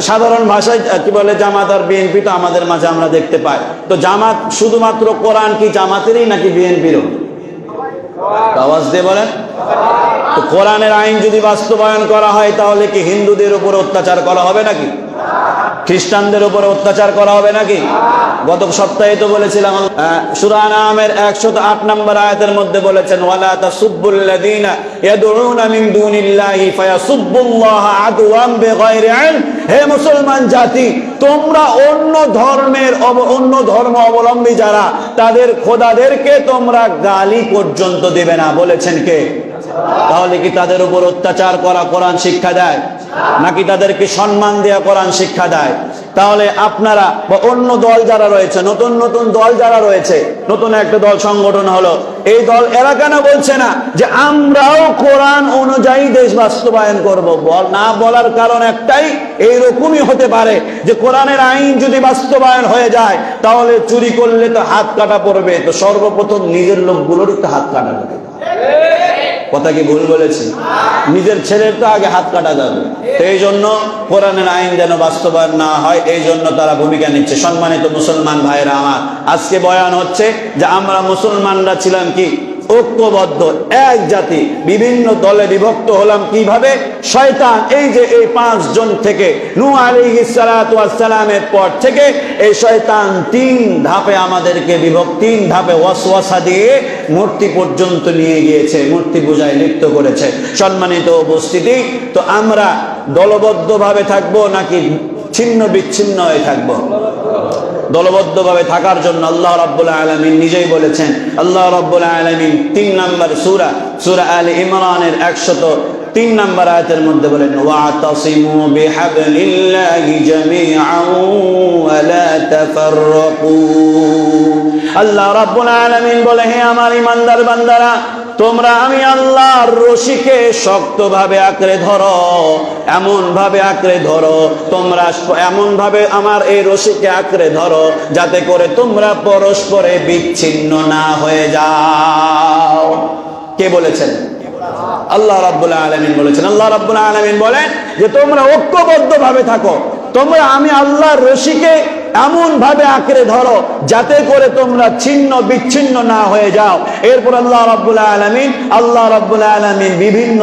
সাধারণ ভাষায় কি বলে, জামাত আর বিএনপি তো আমাদের মাঝে আমরা দেখতে পাই। তো জামাত শুধুমাত্র কোরআন কি জামাতেরই নাকি বিএনপিরও? আওয়াজ দিয়ে বলেন। তো কোরআনের আইন যদি বাস্তবায়ন করা হয় তাহলে কি হিন্দুদের উপর অত্যাচার করা হবে নাকি? খ্রিস্টানদের উপর অত্যাচার করা হবে নাকি? গত সপ্তাহে তো বলেছিলাম, সূরা আনআমের 108 নম্বর আয়াতের মধ্যে বলেছেন, ওয়ালা তাসুব্বুল্লাযীনা ইয়াদউনা মিন দুনিল্লাহি ফায়াসুব্বুল্লাহা আদওয়ান বিগাইরি ইলম। হে মুসলমান জাতি, তোমরা অন্য ধর্ম অবলম্বী যারা, তাদের খোদাদেরকে তোমরা গালি পর্যন্ত দেবে না। বলেছেন কে? তাহলে কি তাদের উপর অত্যাচার করা কোরআন শিক্ষা দেয় নাকি তাদেরকে সম্মান দেয়া কোরআন শিক্ষা দেয়? তাহলে আপনারা বা অন্য দল যারা রয়েছে, নতুন নতুন দল যারা রয়েছে, নতুন একটা দল সংগঠন হলো, এই দল এরা কেন বলছে না যে আমরাও কোরআন অনুযায়ী দেশ বাস্তবায়ন করব? না বলার কারণ একটাই, এইরকমই হতে পারে যে কোরআনের আইন যদি বাস্তবায়ন হয়ে যায় তাহলে চুরি করলে তো হাত কাটা পড়বে, তো সর্বপ্রথম নিজের লোকগুলোরই তো হাত কাটা যাবে। কথা কি ভুল বলেছি? নিজের ছেলের তো আগে হাত কাটা যাবে। এই জন্য কোরআনের আইন যেন বাস্তবায়ন না হয়, এই জন্য তারা ভূমিকা নিচ্ছে। সম্মানিত মুসলমান ভাইরা আমার, আজকে বয়ান হচ্ছে যে আমরা মুসলমানরা ছিলাম কি ঐক্যবদ্ধ, এক জাতি, বিভিন্ন দলে বিভক্ত হলাম কিভাবে? শয়তান এই যে এই 5 জন থেকে নূহ আলাইহিস সালাতু ওয়াস সালামের পর থেকে এই শয়তান 3 ধাপে আমাদেরকে তিন ধাপে ওয়াসওয়াসা দিয়ে মূর্তি পর্যন্ত নিয়ে গিয়েছে, মূর্তি পূজায় লিপ্ত করেছে। সম্মানিত উপস্থিতি, তো আমরা দলবদ্ধভাবে থাকবো নাকি ছিন্ন বিচ্ছিন্ন হয়ে থাকবো? দলবদ্ধভাবে থাকার জন্য আল্লাহ রাব্বুল আলামিন নিজেই বলেছেন। আল্লাহ রাব্বুল আলামিন 3 নম্বর সূরা আলে ইমরানের 103 নম্বর আয়াতের মধ্যে বলেন, ওয়াতাসিমু বিহাবলিল্লাহি জামিআন ওয়া লা তাফাররাকু। আল্লাহ রাব্বুল আলামিন বলে, হে আমার ঈমানদার বান্দারা, তোমরা আমি আল্লাহর রশিকে শক্তভাবে আঁকড়ে ধরো, এমন ভাবে আঁকড়ে ধরো, তোমরা এমন ভাবে আমার এই রশিকে আঁকড়ে ধরো যাতে করে তোমরা পরস্পরে বিচ্ছিন্ন না হয়ে যাও। কে বলেছেন? আল্লাহ রাব্বুল আলামিন বলেছেন। আল্লাহ রাব্বুল আলামিন বলেন যে তোমরা ঐক্যবদ্ধ ভাবে থাকো, তোমরা আমি আল্লাহর রশিকে এমন ভাবে আঁকড়ে ধরো যাতে করে তোমরা ছিন্ন বিচ্ছিন্ন না হয়ে যাও। এরপর আল্লাহ রাব্বুল আলামিন বিভিন্ন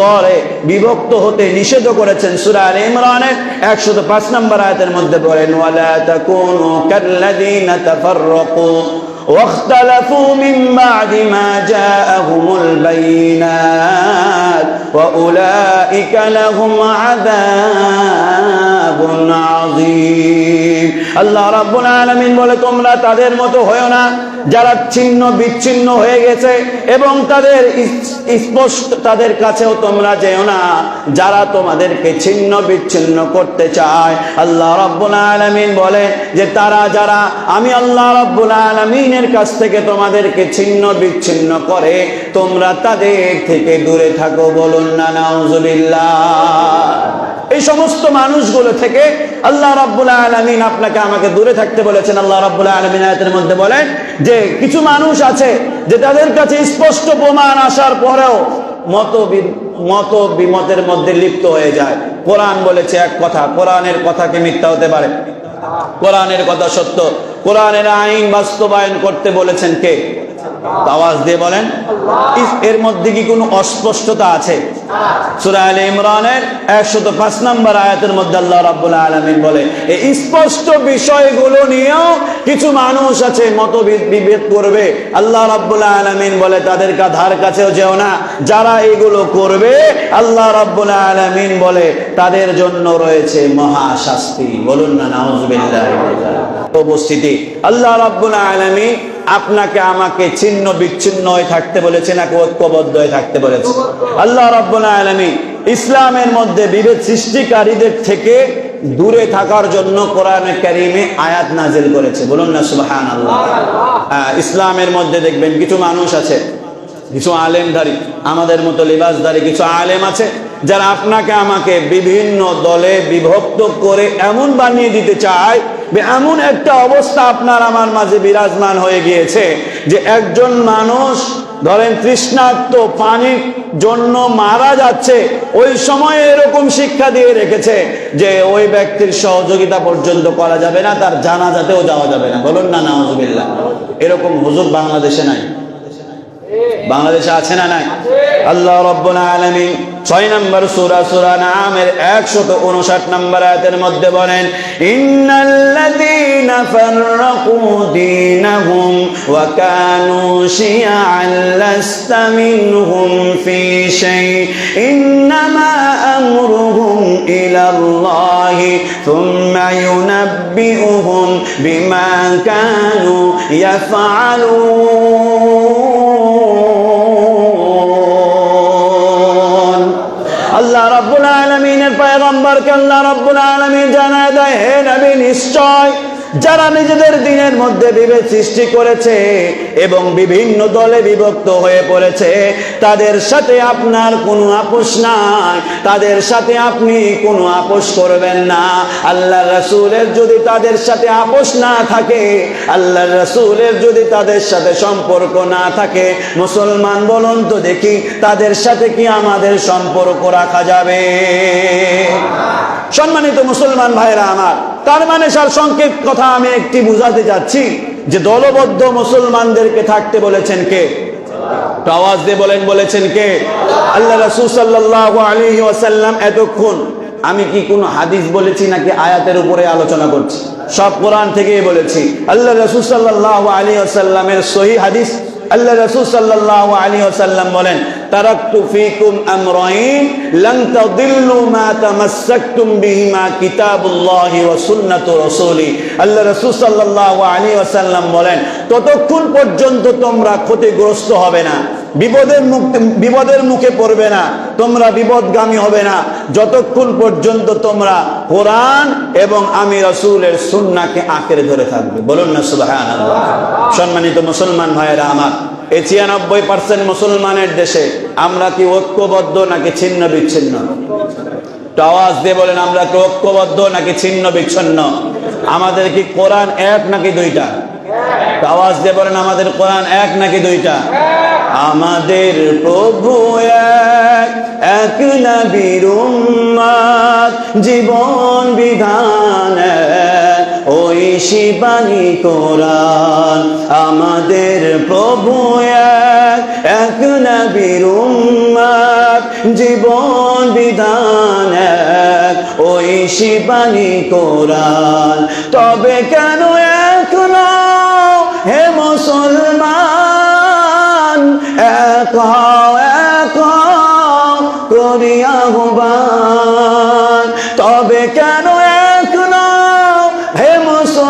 দলে বিভক্ত হতে নিষেধ করেছেন। সূরা আলে ইমরানের 105 নম্বর আয়াতের মধ্যে বলেন, ওয়ালা তাকুনু কাল্লাযীনা তাফাররাকু واختلفوا من بعد ما جاءهم البينات وأولئك لهم عذاب عظيم। আল্লাহ রাব্বুল আলামিন বলে তোমরা তাদের মতো হয়ো না যারা ছিন্ন বিচ্ছিন্ন হয়ে গেছে, এবং তাদের স্পষ্ট তাদের কাছেও তোমরা যেও না যারা তোমাদেরকে ছিন্ন বিচ্ছিন্ন করতে চায়। আল্লাহ রাব্বুল আলামিন বলে যে তারা যারা আমি আল্লাহ রাব্বুল আলামিনের কাছ থেকে তোমাদেরকে ছিন্ন বিচ্ছিন্ন করে তোমরা তাদের থেকে দূরে থাকো। বলুন না নাউজুবিল্লাহ। এই সমস্ত মানুষগুলো থেকে আল্লাহ রাব্বুল আলামিন আপনাকে আমাকে দূরে থাকতে বলেছেন। আল্লাহ রাব্বুল আলামিন আয়াতের মধ্যে বলেন যে কিছু মানুষ আছে যে তাদের কাছে স্পষ্ট প্রমাণ আসার পরেও মত বিমতের মধ্যে লিপ্ত হয়ে যায়। কোরআন বলেছে এক কথা, কোরআনের কথা কি মিথ্যা হতে পারে? কোরআনের কথা সত্য। কোরআনের আইন বাস্তবায়ন করতে বলেছেন কে? আওয়াজ দিয়ে বলেন। এর মধ্যে কি কোনো অস্পষ্টতা আছে? সূরা আলে ইমরানের 105 নম্বর আয়াতের মধ্যে আল্লাহ রাব্বুল আলামিন বলে এই স্পষ্ট বিষয়গুলো নিয়েও কিছু মানুষ আছে মতবিভেদ করবে। আল্লাহ রাব্বুল আলামিন বলে তাদের ধার কাছেও যেও না। যারা এগুলো করবে আল্লাহ রাব্বুল আলামিন বলে তাদের জন্য রয়েছে মহা শাস্তি। বলুন না নাউজুবিল্লাহ। উপস্থিতি, আল্লাহ রাব্বুল আলামিন আপনাকে আমাকে ছিন্ন বিচ্ছিন্ন হয়ে থাকতে বলেছে নাকি ঐক্যবদ্ধ হয়ে থাকতে বলেছে? আল্লাহ রাব্বুল আলামিন ইসলামের মধ্যে বিভেদ সৃষ্টিকারীদের থেকে দূরে থাকার জন্য কোরআনে কারীমে আয়াত নাজিল করেছে। বলুন না সুবহানাল্লাহ। ইসলামের মধ্যে দেখবেন কিছু মানুষ আছে, কিছু আলেমধারী আমাদের মতো লিবাসধারী কিছু আলেম আছে যারা আপনাকে আমাকে বিভিন্ন দলে বিভক্ত করে এমন বানিয়ে দিতে চায়, এমন একটা অবস্থা আপনার আমার মাঝে বিরাজমান হয়ে গিয়েছে যে একজন মানুষ ধরেন তৃষ্ণার্ত পানির জন্য মারা যাচ্ছে, ওই সময় এরকম শিক্ষা দিয়ে রেখেছে যে ওই ব্যক্তির সহযোগিতা পর্যন্ত করা যাবে না, তার জানাজাতেও যাওয়া যাবে না। বলুন না নাউজুবিল্লাহ। এরকম হুজুর বাংলাদেশে নাই? বাংলাদেশে আছে না নাই? আল্লাহ রাব্বুল আলামিন 6 নম্বর সূরা নামের 159 নম্বর আয়াতের মধ্যে বলেন ইন্নাল্লাযীনা ফাররাকু দীনাহুম ওয়া কানু শিয়া'আন লাস্তা মিনহুম ফি শাই ইন্নামা আমরুহুম ইলাল্লাহি থুম্মা ইউনাব্বিউহুম বিমা কানু ইয়াফআলুন। আল্লাহ রাব্বুল আলামিনের পয়গম্বরকে আল্লাহ রাব্বুল আলামিন জানায় দেয়, হে নবী, নিশ্চয় যারা নিজেদের দ্বীনের মধ্যে বিভেদ সৃষ্টি করেছে এবং বিভিন্ন দলে বিভক্ত হয়ে পড়েছে তাদের সাথে আপনার কোনো আপোষ নাই, তাদের সাথে আপনি কোনো আপোষ করবেন না। আল্লাহ রাসূলের যদি তাদের সাথে আপোষ না থাকে, আল্লাহ রাসূলের যদি তাদের সাথে সম্পর্ক না থাকে, মুসলমান বলুন তো দেখি তাদের সাথে কি আমাদের সম্পর্ক রাখা যাবে? সম্মানিত মুসলমান ভাইরা আমার, তার মানে সার সংক্ষেপ কথা আমি একটি বুঝাতে যাচ্ছি যে দলবদ্ধ মুসলমানদেরকে থাকতে বলেছেন কে? আওয়াজ দিয়ে বলেন, বলেছেন কে? আল্লাহ রাসূল সাল্লাল্লাহু আলাইহি ওয়াসাল্লাম। এতক্ষণ আমি কি কোনো হাদিস বলেছি নাকি আয়াতের উপরে আলোচনা করছি? সব কোরআন থেকেই বলেছি। আল্লাহ রাসূল সাল্লাল্লাহু আলাইহি ওয়াসাল্লামের সহিহ হাদিস, আল্লাহ রাসূল সাল্লাল্লাহু আলাইহি ওয়াসাল্লাম বলেন তারাকতু ফীকুম আমরাইন লান তাদিল্লু মা তামাসসাকতুম বিহিমা কিতাবুল্লাহি ওয়া সুন্নাতু রাসূলি। আল্লাহ রাসূল সাল্লাল্লাহু আলাইহি ওয়াসাল্লাম বলেন ততক্ষণ পর্যন্ত তোমরা ক্ষতিগ্রস্ত হবে না, বিপদের মুখে পড়বে না, তোমরা বিপদগামী হবে না যতক্ষণ পর্যন্ত তোমরা কোরআন এবং আমি রাসূলের সুন্নাহকে আঁকড়ে ধরে থাকবে। বলুন না সুবহানাল্লাহ। সম্মানিত মুসলমান ভাইয়েরা আমার, এই 96% মুসলমানের দেশে আমরা কি ঐক্যবদ্ধ নাকি ছিন্ন বিচ্ছিন্ন? আওয়াজ দিয়ে বলেন, আমরা কি ঐক্যবদ্ধ নাকি ছিন্ন বিচ্ছিন্ন? আমাদের কি কোরআন এক নাকি দুইটা? আওয়াজ দিয়ে বলেন, আমাদের কোরআন এক নাকি দুইটা? আমাদের প্রভু এক, এক নবীর উম্মত, জীবন বিধান এক, ওই শিবানী কোরআন। আমাদের প্রভু এক, এক নবীর উম্মত, জীবন বিধান এক, ওই শিবানী কোরআন। তবে কেন এক নও হে মুসলমান, এক হও, এক হও করি আহ্বান। তবে কেন এক নও হে মুসলমান,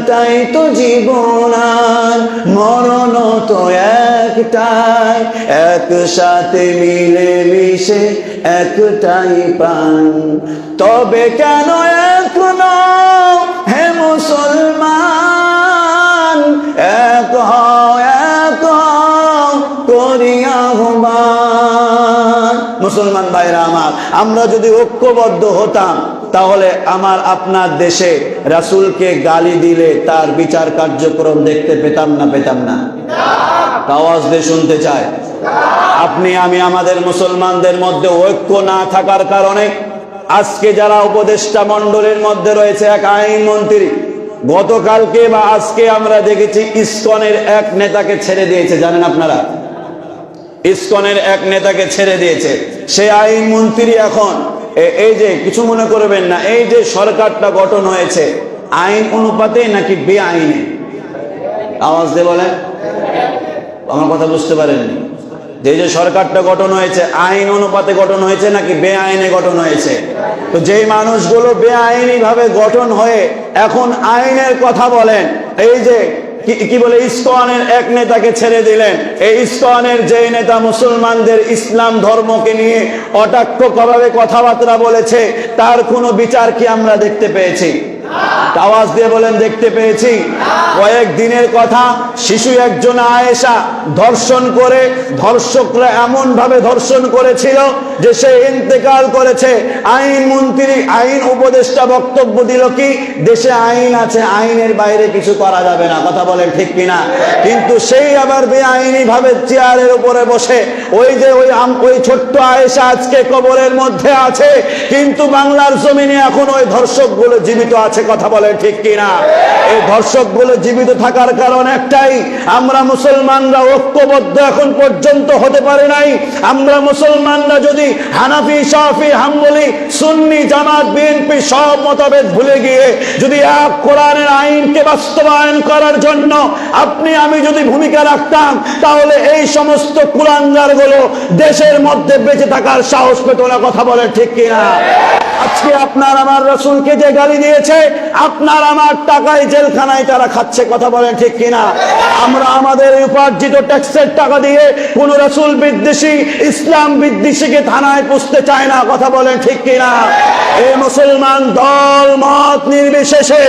চলাটাই তো জীবন, আর মরণ তো একটাই, একসাথে মিলে মিশে একটাই প্রাণ। তবে কেন এখনো হে মুসলমান, এক হও এক হও করিয়া আহ্বান। মুসলমান ভাইরা আমার, আমরা যদি ঐক্যবদ্ধ হতাম তাহলে আমার আপনার দেশে রাসূলকে গালি দিলে তার বিচার কার্যক্রম দেখতে পেতাম না? পেতাম না? আওয়াজ দিয়ে শুনতে চাই। আপনি আমি আমাদের মুসলমানদের মধ্যে ঐক্য না থাকার কারণে আজকে যারা উপদেষ্টা মণ্ডলীর মধ্যে রয়েছে, এক আইন মন্ত্রী গতকালকে বা আজকে আমরা দেখেছি ইসকনের এক নেতাকে ছেড়ে দিয়েছে। জানেন আপনারা? ইসকনের এক নেতাকে ছেড়ে দিয়েছে। সে আইন মন্ত্রী এখন এই যে কিছু মনে করবেন না, এই যে সরকারটা গঠন হয়েছে আইন অনুপাতে নাকি বেআইনে? আওয়াজ দিয়ে বলেন, আমার কথা বুঝতে পারেননি? যে সরকারটা গঠন হয়েছে আইন অনুপাতে গঠন হয়েছে নাকি বেআইনে গঠন হয়েছে? তো যেই মানুষগুলো বেআইনি ভাবে গঠন হয়ে এখন আইনের কথা বলেন, এই যে কি বলে ইসকনের এক নেতাকে ছেড়ে দিলেন। এই ইসকনের যে নেতা মুসলমানদের ইসলাম ধর্মকে নিয়ে অটাক্ষভাবে কথাবার্তা বলেছে, তার কোনো বিচার কি আমরা দেখতে পেয়েছি? আওয়াজ দিয়ে বলেন, দেখতে পেয়েছি? কয়েকদিনের কথা, শিশু একজন আয়েশা ধর্ষণ করে, ধর্ষকরা এমন ভাবে ধর্ষণ করেছিল যে সে ইন্তেকাল করেছে। আইন মন্ত্রী, আইন উপদেষ্টা বক্তব্য দিল কি দেশে আইন আছে, আইনের বাইরে কিছু করা যাবে না। কথা বলেন ঠিক কিনা? কিন্তু সেই আবার বেআইনি ভাবে চেয়ারের উপরে বসে ওই ছোট্ট আয়েশা আজকে কবরের মধ্যে আছে, কিন্তু বাংলার জমিনে এখন ওই ধর্ষকগুলো জীবিত আছে। কথা বলেন ঠিক কিনা? এই ধর্ষকগুলো জীবিত থাকার কারণ একটাই, আমরা মুসলমানরা ঐক্যবদ্ধ এখন পর্যন্ত হতে পারে নাই। আমরা মুসলমানরা যদি হানাফি, শাফি, হাম্বলি, সুন্নি, জামাত, বিএনপি সব মতভেদ ভুলে গিয়ে যদি এক কোরআনের আইনকে বাস্তবায়ন করার জন্য আপনি আমি যদি ভূমিকা রাখতাম, তাহলে এই সমস্ত কুলাঙ্গারগুলো দেশের মধ্যে বেঁচে থাকার সাহস পেত না। কথা বলেন ঠিক কিনা? আজকে আপনার আমার রাসূলকে যে গালি দিয়েছে, আপনার আমার টাকায় জেলখানায় তারা খাচ্ছে। কথা বলেন ঠিক কিনা? আমরা আমাদের উপার্জিত ট্যাক্সের টাকা দিয়ে কোন রাসূল বিদ্বেষী, ইসলাম বিদ্বেষীকে থানায় পুষতে চায় না। কথা বলেন ঠিক কিনা? এই মুসলমান দল মত নির্বিশেষে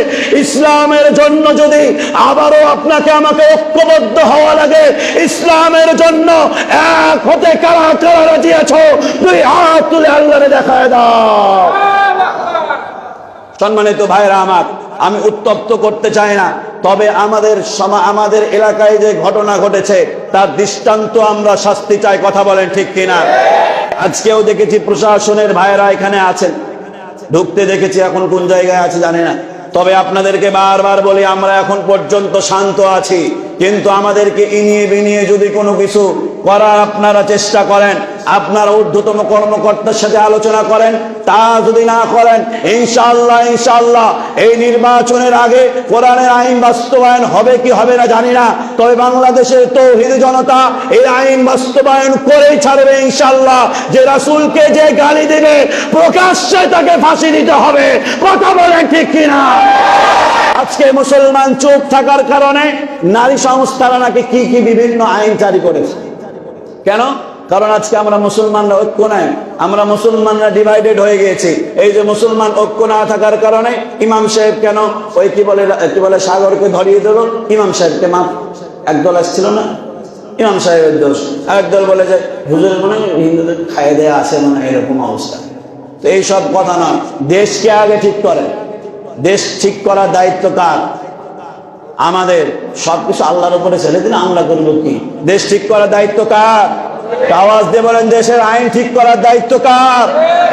ইসলামের জন্য যদি আবারও আপনাকে আমাকে ঐক্যবদ্ধ হওয়া লাগে, ইসলামের জন্য এক হতে কারা কারা রাজি আছো? দুই হাত তুলে আল্লাহরে দেখায় দাও। সম্মানিত ভাইরা আমার, আমি উত্তপ্ত করতে চাই না, তবে আমাদের এলাকায় যে ঘটনা ঘটেছে তার দৃষ্টান্ত আমরা শাস্তি চাই। কথা বলেন ঠিক কিনা? আজকেও দেখেছি প্রশাসনের ভাইরা এখানে আছেন, ঢুকতে দেখেছি, এখন কোন জায়গায় আছে জানি না। তবে আপনাদেরকে বারবার বলি, আমরা এখন পর্যন্ত শান্ত আছি, কিন্তু আমাদেরকে ইনিয়ে বিনিয়ে যদি কোনো কিছু করার আপনারা চেষ্টা করেন, আপনারা ঊর্ধ্বতম কর্মকর্তার সাথে আলোচনা করেন, তা যদি না করেন, ইনশাআল্লাহ এই নির্বাচনের আগে কোরআনের আইন বাস্তবায়ন হবে কি হবে না জানি না, তবে বাংলাদেশের তৌহিদি জনতা এই আইন বাস্তবায়ন করেই ছাড়বে ইনশাআল্লাহ। যে রাসূলকে যে গালি দেবে প্রকাশ্যে তাকে ফাঁসি দিতে হবে। কথা বলেন ঠিক কিনা? আজকে মুসলমান চুপ থাকার কারণে নারী সংস্থারা নাকি কি বিভিন্ন আইন জারি করেছে। কেন? কারণ আজকে আমরা মুসলমানরা ঐক্য নাই, আমরা মুসলমানরা ডিভাইডেড হয়ে গিয়েছি। এই যে মুসলমান ঐক্য না থাকার কারণে ইমাম সাহেব কেন ওই কি বলে সাগরকে ধরিয়ে দিল, ইমাম সাহেবকে মাপ একদল আসছিল না, ইমাম সাহেবের দোষ। একদল বলে যে হুজুর মনে হিন্দুদের খাইয়ে দেয়া আছে, মানে এরকম অবস্থা। তো এইসব কথা নয়, দেশকে আগে ঠিক করে। দেশ ঠিক করার দায়িত্ব কার? আমাদের। সবকিছু আল্লাহর উপরে ছেড়ে দিন, আমরা করবো কি? দেশ ঠিক করার দায়িত্ব কার? আওয়াজ দিয়ে বলেন, দেশের আইন ঠিক করার দায়িত্ব কার?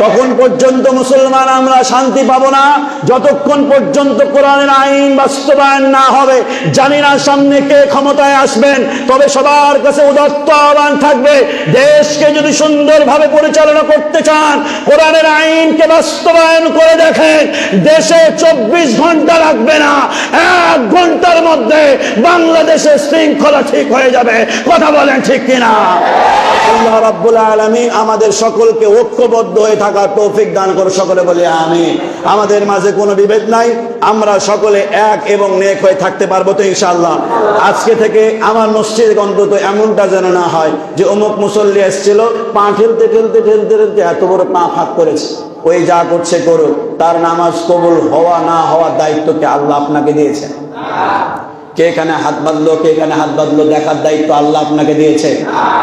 তখন পর্যন্ত মুসলমান আমরা শান্তি পাবো না যতক্ষণ পর্যন্ত কোরআনের আইন বাস্তবায়ন না হবে। জানি না সামনে কে ক্ষমতায় আসবেন, তবে সবার কাছে উদাত্ত আহ্বান থাকবে, দেশকে যদি সুন্দরভাবে পরিচালনা করতে চান, কোরআনের আইনকে বাস্তবায়ন করে দেখেন, দেশে 24 ঘন্টা লাগবে না, 1 ঘন্টার মধ্যে বাংলাদেশের শৃঙ্খলা ঠিক হয়ে যাবে। কথা বলেন ঠিক কিনা? আল্লাহ রাব্বুল আলামিন আমাদের সকলকে ঐক্যবদ্ধ হয়ে থাকার তৌফিক দান করুন, সকলে বলি আমিন। আমাদের মাঝে কোনো বিভেদ নাই, আমরা সকলে এক এবং নেক হয়ে থাকতে পারবো তো ইনশাআল্লাহ। আজকে থেকে আমার মসজিদ অন্তত এমনটা যেন না হয় যে অমুক মুসল্লি এসেছিল, পা ঠেলতে ঠেলতে ঠেলতে ঠেলতে এত বড় পা ফাঁক করেছে, ওই যা করছে করুক, তার নামাজ কবুল হওয়া না হওয়ার দায়িত্বকে আল্লাহ আপনাকে দিয়েছেন। কে এখানে হাত বাঁধলো, কে এখানে হাত বাঁধলো দেখার দায়িত্ব আল্লাহ আপনাকে দিয়েছে।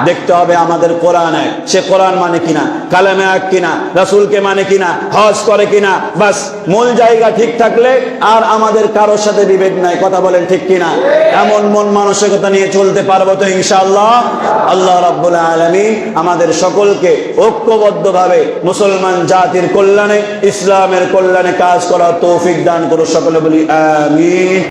দেখতে হবে আমাদের কোরআন এক, সে কোরআন মানে কিনা, কালামে এক কিনা, রাসূলকে মানে কিনা, হজ করে কিনা, বাস মূল জায়গা ঠিক থাকলে আর আমাদের কারোর সাথে বিভেদ নাই। কথা বলেন ঠিক কিনা? এমন মন মানসিকতা নিয়ে চলতে পারবো তো ইনশাআল্লাহ। আল্লাহ রাব্বুল আলামিন আমাদের সকলকে ঐক্যবদ্ধভাবে মুসলমান জাতির কল্যাণে, ইসলামের কল্যাণে কাজ করার তৌফিক দান করুন, সকলে বলি আমিন।